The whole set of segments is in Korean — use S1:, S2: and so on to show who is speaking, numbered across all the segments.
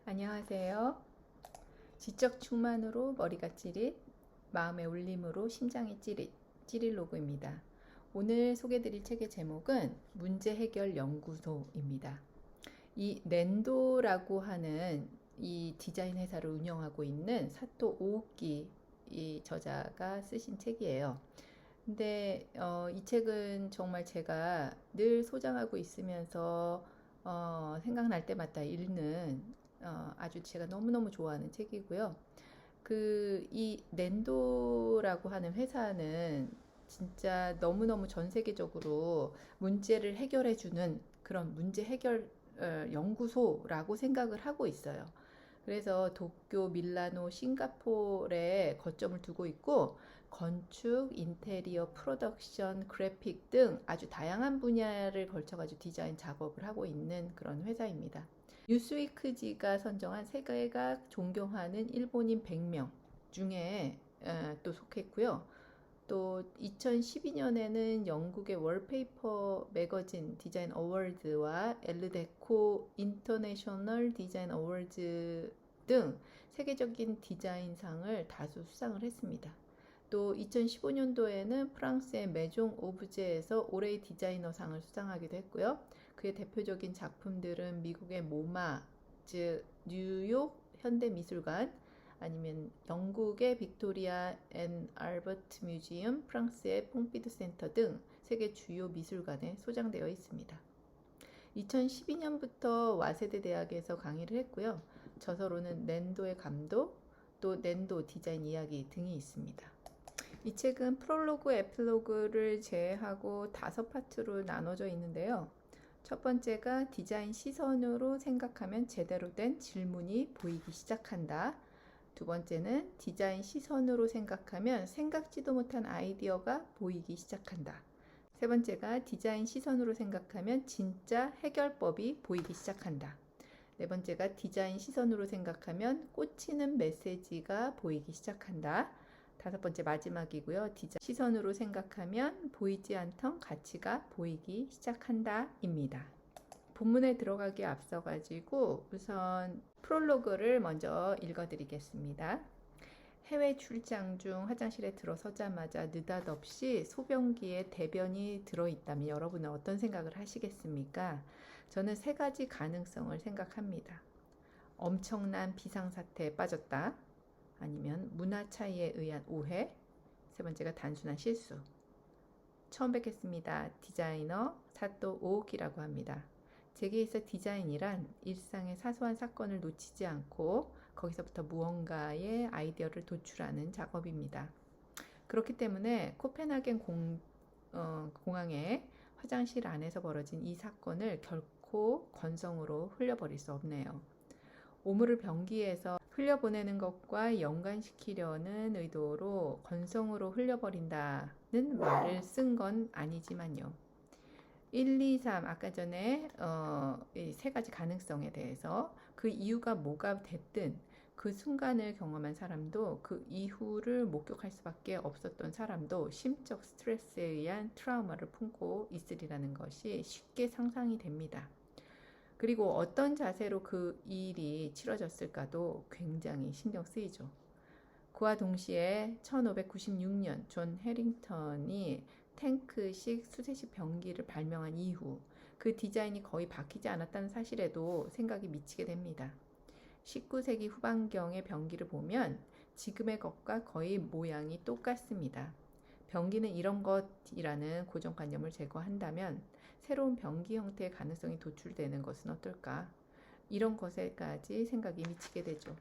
S1: 안녕하세요. 지적 충만으로 머리가 찌릿, 마음의 울림으로 심장이 찌릿, 찌릿로그입니다. 오늘 소개드릴 책의 제목은 문제 해결 연구소입니다. 이 낸도라고 하는 이 디자인 회사를 운영하고 있는 사토 오오키 이 저자가 쓰신 책이에요. 근데 이 책은 정말 제가 늘 소장하고 있으면서 생각날 때마다 읽는 아주 제가 너무너무 좋아하는 책이고요. 이 낸도라고 하는 회사는 진짜 너무너무 전 세계적으로 문제를 해결해주는 그런 문제 해결 연구소라고 생각을 하고 있어요. 그래서 도쿄, 밀라노, 싱가포르에 거점을 두고 있고 건축, 인테리어, 프로덕션, 그래픽 등 아주 다양한 분야를 걸쳐가지고 디자인 작업을 하고 있는 그런 회사입니다. 뉴스위크지가 선정한 세계가 존경하는 일본인 100명 중에 또 속했고요. 또 2012년에는 영국의 월페이퍼 매거진 디자인 어워드와 엘르데코 인터내셔널 디자인 어워드 등 세계적인 디자인상을 다수 수상을 했습니다. 또 2015년도에는 프랑스의 메종 오브제에서 올해의 디자이너상을 수상하기도 했고요. 그의 대표적인 작품들은 미국의 모마, 즉 뉴욕 현대미술관, 아니면 영국의 빅토리아 앤 알버트 뮤지엄, 프랑스의 퐁피두 센터 등 세계 주요 미술관에 소장되어 있습니다. 2012년부터 와세대 대학에서 강의를 했고요. 저서로는 낸도의 감독, 또 낸도 디자인 이야기 등이 있습니다. 이 책은 프롤로그, 에필로그를 제외하고 5파트로 나눠져 있는데요. 첫 번째가 디자인 시선으로 생각하면 제대로 된 질문이 보이기 시작한다. 두 번째는 디자인 시선으로 생각하면 생각지도 못한 아이디어가 보이기 시작한다. 세 번째가 디자인 시선으로 생각하면 진짜 해결법이 보이기 시작한다. 네 번째가 디자인 시선으로 생각하면 꽂히는 메시지가 보이기 시작한다. 다섯 번째 마지막이고요. 디자인 시선으로 생각하면 보이지 않던 가치가 보이기 시작한다 입니다. 본문에 들어가기 앞서 가지고 우선 프롤로그를 먼저 읽어드리겠습니다. 해외 출장 중 화장실에 들어서자마자 느닷없이 소변기에 대변이 들어있다면 여러분은 어떤 생각을 하시겠습니까? 저는 세 가지 가능성을 생각합니다. 엄청난 비상사태에 빠졌다. 아니면 문화 차이에 의한 오해. 세 번째가 단순한 실수. 처음 뵙겠습니다. 디자이너 사토 오오키라고 합니다. 제게 있어 디자인이란 일상의 사소한 사건을 놓치지 않고 거기서부터 무언가의 아이디어를 도출하는 작업입니다. 그렇기 때문에 코펜하겐 공항의 화장실 안에서 벌어진 이 사건을 결코 건성으로 흘려버릴 수 없네요. 오물을 변기에서 흘려보내는 것과 연관시키려는 의도로 건성으로 흘려버린다는 말을 쓴 건 아니지만요. 1, 2, 3 아까 전에 이 세 가지 가능성에 대해서 그 이유가 뭐가 됐든 그 순간을 경험한 사람도 그 이후를 목격할 수밖에 없었던 사람도 심적 스트레스에 의한 트라우마를 품고 있으리라는 것이 쉽게 상상이 됩니다. 그리고 어떤 자세로 그 일이 치러졌을까도 굉장히 신경 쓰이죠. 그와 동시에 1596년 존 해링턴이 탱크식 수세식 변기를 발명한 이후 그 디자인이 거의 바뀌지 않았다는 사실에도 생각이 미치게 됩니다. 19세기 후반경의 변기를 보면 지금의 것과 거의 모양이 똑같습니다. 변기는 이런 것이라는 고정관념을 제거한다면 새로운 변기 형태의 가능성이 도출되는 것은 어떨까? 이런 것에까지 생각이 미치게 되죠.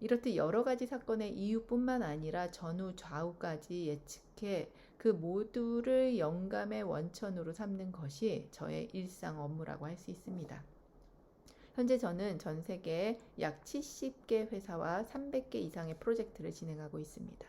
S1: 이렇듯 여러 가지 사건의 이유뿐만 아니라 전후 좌우까지 예측해 그 모두를 영감의 원천으로 삼는 것이 저의 일상 업무라고 할 수 있습니다. 현재 저는 전 세계 약 70개 회사와 300개 이상의 프로젝트를 진행하고 있습니다.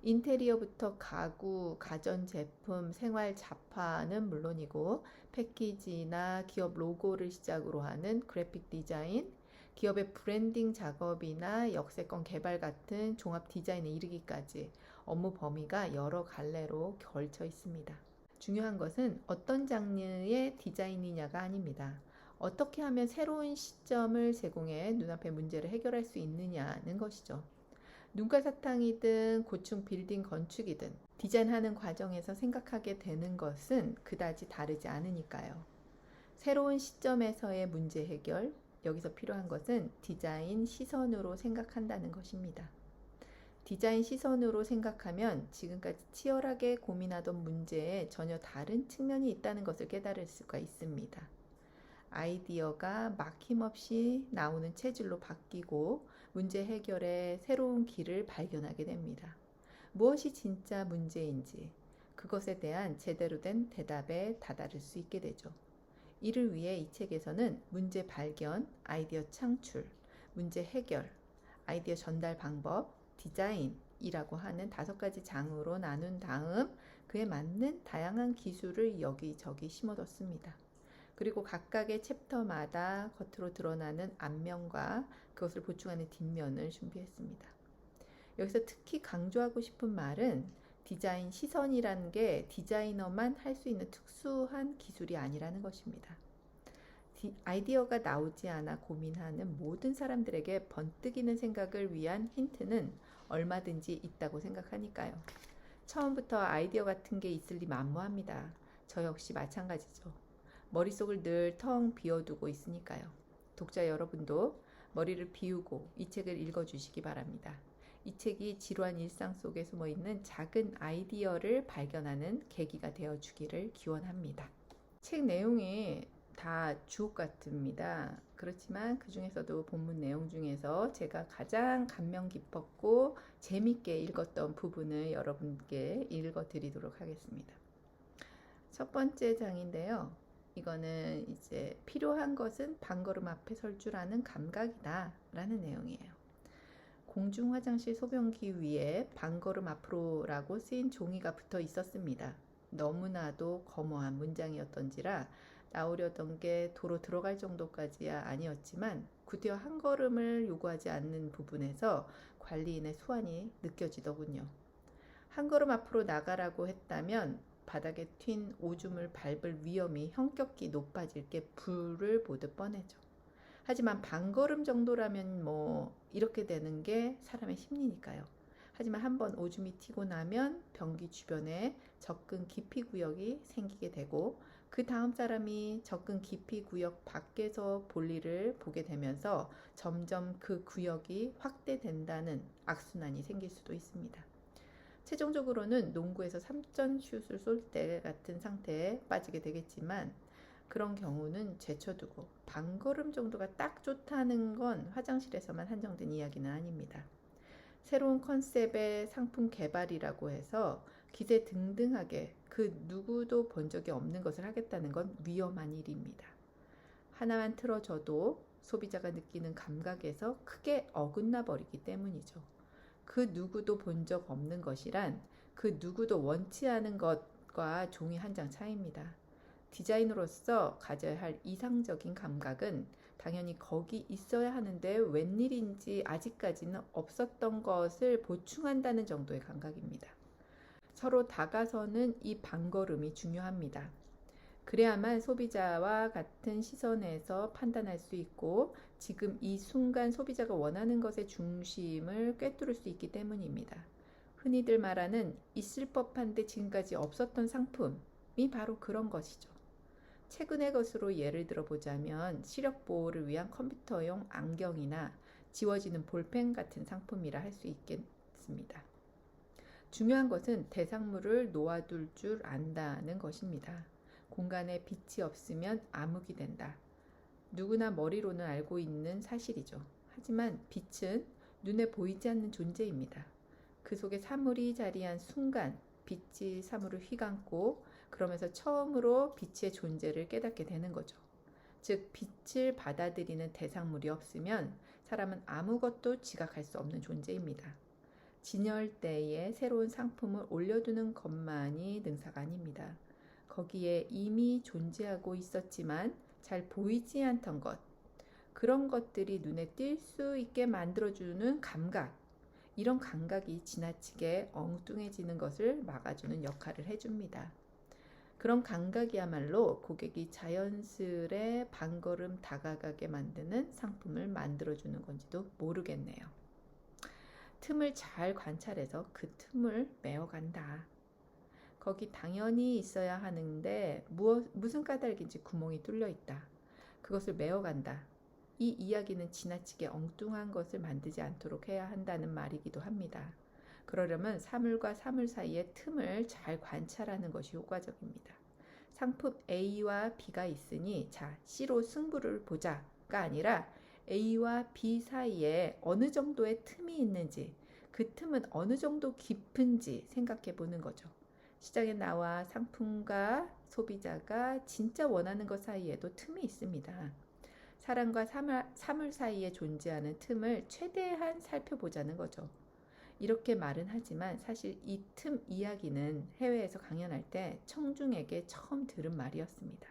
S1: 인테리어부터 가구, 가전제품, 생활 잡화는 물론이고 패키지나 기업 로고를 시작으로 하는 그래픽 디자인, 기업의 브랜딩 작업이나 역세권 개발 같은 종합 디자인에 이르기까지 업무 범위가 여러 갈래로 걸쳐 있습니다. 중요한 것은 어떤 장르의 디자인이냐가 아닙니다. 어떻게 하면 새로운 시점을 제공해 눈앞의 문제를 해결할 수 있느냐는 것이죠. 눈가 사탕이든 고층 빌딩 건축이든 디자인하는 과정에서 생각하게 되는 것은 그다지 다르지 않으니까요. 새로운 시점에서의 문제 해결, 여기서 필요한 것은 디자인 시선으로 생각한다는 것입니다. 디자인 시선으로 생각하면 지금까지 치열하게 고민하던 문제에 전혀 다른 측면이 있다는 것을 깨달을 수가 있습니다. 아이디어가 막힘없이 나오는 체질로 바뀌고 문제 해결의 새로운 길을 발견하게 됩니다. 무엇이 진짜 문제인지 그것에 대한 제대로 된 대답에 다다를 수 있게 되죠. 이를 위해 이 책에서는 문제 발견, 아이디어 창출, 문제 해결, 아이디어 전달 방법, 디자인이라고 하는 5가지 장으로 나눈 다음 그에 맞는 다양한 기술을 여기저기 심어뒀습니다. 그리고 각각의 챕터마다 겉으로 드러나는 앞면과 그것을 보충하는 뒷면을 준비했습니다. 여기서 특히 강조하고 싶은 말은 디자인 시선이라는 게 디자이너만 할 수 있는 특수한 기술이 아니라는 것입니다. 아이디어가 나오지 않아 고민하는 모든 사람들에게 번뜩이는 생각을 위한 힌트는 얼마든지 있다고 생각하니까요. 처음부터 아이디어 같은 게 있을 리 만무합니다. 저 역시 마찬가지죠. 머릿속을 늘 텅 비워두고 있으니까요. 독자 여러분도 머리를 비우고 이 책을 읽어주시기 바랍니다. 이 책이 지루한 일상 속에 숨어있는 작은 아이디어를 발견하는 계기가 되어주기를 기원합니다. 책 내용이 다 주옥 같습니다. 그렇지만 그 중에서도 본문 내용 중에서 제가 가장 감명 깊었고 재밌게 읽었던 부분을 여러분께 읽어드리도록 하겠습니다. 첫 번째 장인데요. 이거는 이제 필요한 것은 방걸음 앞에 설 줄 아는 감각이다 라는 내용이에요. 공중 화장실 소변기 위에 방걸음 앞으로라고 쓰인 종이가 붙어 있었습니다. 너무나도 거모한 문장이었던지라 나오려던 게 도로 들어갈 정도까지야 아니었지만 구태여 한 걸음을 요구하지 않는 부분에서 관리인의 수완이 느껴지더군요. 한 걸음 앞으로 나가라고 했다면 바닥에 튄 오줌을 밟을 위험이 현격히 높아질 게 불을 보듯 뻔해져. 하지만 반걸음 정도라면 이렇게 되는 게 사람의 심리니까요. 하지만 한번 오줌이 튀고 나면 변기 주변에 접근 기피 구역이 생기게 되고 그 다음 사람이 접근 기피 구역 밖에서 볼일을 보게 되면서 점점 그 구역이 확대된다는 악순환이 생길 수도 있습니다. 최종적으로는 농구에서 3점 슛을 쏠 때 같은 상태에 빠지게 되겠지만 그런 경우는 제쳐두고 반걸음 정도가 딱 좋다는 건 화장실에서만 한정된 이야기는 아닙니다. 새로운 컨셉의 상품 개발이라고 해서 기세등등하게 그 누구도 본 적이 없는 것을 하겠다는 건 위험한 일입니다. 하나만 틀어져도 소비자가 느끼는 감각에서 크게 어긋나 버리기 때문이죠. 그 누구도 본 적 없는 것이란 그 누구도 원치 않은 것과 종이 한 장 차이입니다. 디자이너로서 가져야 할 이상적인 감각은 당연히 거기 있어야 하는데 웬일인지 아직까지는 없었던 것을 보충한다는 정도의 감각입니다. 서로 다가서는 이 반걸음이 중요합니다. 그래야만 소비자와 같은 시선에서 판단할 수 있고 지금 이 순간 소비자가 원하는 것의 중심을 꿰뚫을 수 있기 때문입니다. 흔히들 말하는 있을 법한데 지금까지 없었던 상품이 바로 그런 것이죠. 최근의 것으로 예를 들어보자면 시력 보호를 위한 컴퓨터용 안경이나 지워지는 볼펜 같은 상품이라 할 수 있겠습니다. 중요한 것은 대상물을 놓아둘 줄 안다는 것입니다. 공간에 빛이 없으면 암흑이 된다. 누구나 머리로는 알고 있는 사실이죠. 하지만 빛은 눈에 보이지 않는 존재입니다. 그 속에 사물이 자리한 순간 빛이 사물을 휘감고 그러면서 처음으로 빛의 존재를 깨닫게 되는 거죠. 즉 빛을 받아들이는 대상물이 없으면 사람은 아무것도 지각할 수 없는 존재입니다. 진열대에 새로운 상품을 올려두는 것만이 능사가 아닙니다. 거기에 이미 존재하고 있었지만 잘 보이지 않던 것, 그런 것들이 눈에 띌 수 있게 만들어주는 감각, 이런 감각이 지나치게 엉뚱해지는 것을 막아주는 역할을 해줍니다. 그런 감각이야말로 고객이 자연스레 반걸음 다가가게 만드는 상품을 만들어주는 건지도 모르겠네요. 틈을 잘 관찰해서 그 틈을 메워간다. 거기 당연히 있어야 하는데 무슨 까닭인지 구멍이 뚫려 있다. 그것을 메워간다. 이 이야기는 지나치게 엉뚱한 것을 만들지 않도록 해야 한다는 말이기도 합니다. 그러려면 사물과 사물 사이의 틈을 잘 관찰하는 것이 효과적입니다. 상품 A와 B가 있으니 자, C로 승부를 보자가 아니라 A와 B 사이에 어느 정도의 틈이 있는지, 그 틈은 어느 정도 깊은지 생각해 보는 거죠. 시장에 나와 상품과 소비자가 진짜 원하는 것 사이에도 틈이 있습니다. 사람과 사물 사이에 존재하는 틈을 최대한 살펴보자는 거죠. 이렇게 말은 하지만 사실 이 틈 이야기는 해외에서 강연할 때 청중에게 처음 들은 말이었습니다.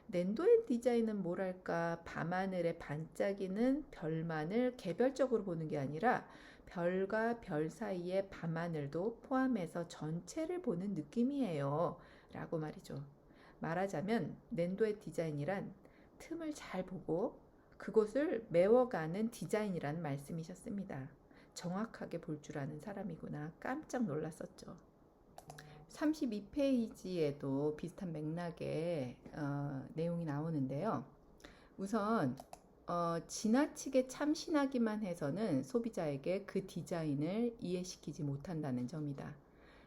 S1: 낸도의 디자인은 뭐랄까 밤하늘에 반짝이는 별만을 개별적으로 보는 게 아니라 별과 별 사이의 밤하늘도 포함해서 전체를 보는 느낌이에요. 라고 말이죠. 말하자면 낸도의 디자인이란 틈을 잘 보고 그곳을 메워가는 디자인이라는 말씀이셨습니다. 정확하게 볼 줄 아는 사람이구나 깜짝 놀랐었죠. 32페이지에도 비슷한 맥락의 내용이 나오는데요. 우선 지나치게 참신하기만 해서는 소비자에게 그 디자인을 이해시키지 못한다는 점이다.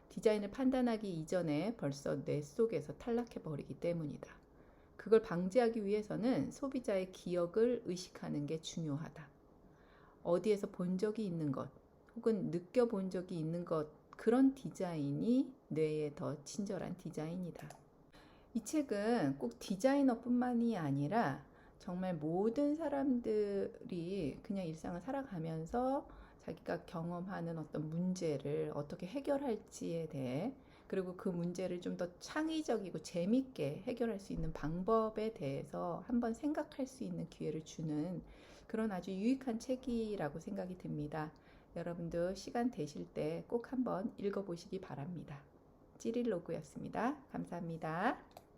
S1: 디자인을 판단하기 이전에 벌써 뇌 속에서 탈락해버리기 때문이다. 그걸 방지하기 위해서는 소비자의 기억을 의식하는 게 중요하다. 어디에서 본 적이 있는 것 혹은 느껴본 적이 있는 것 그런 디자인이 뇌에 더 친절한 디자인이다. 이 책은 꼭 디자이너뿐만이 아니라 정말 모든 사람들이 그냥 일상을 살아가면서 자기가 경험하는 어떤 문제를 어떻게 해결할지에 대해 그리고 그 문제를 좀 더 창의적이고 재밌게 해결할 수 있는 방법에 대해서 한번 생각할 수 있는 기회를 주는 그런 아주 유익한 책이라고 생각이 듭니다. 여러분도 시간 되실 때 꼭 한번 읽어보시기 바랍니다. 찌릴로그였습니다. 감사합니다.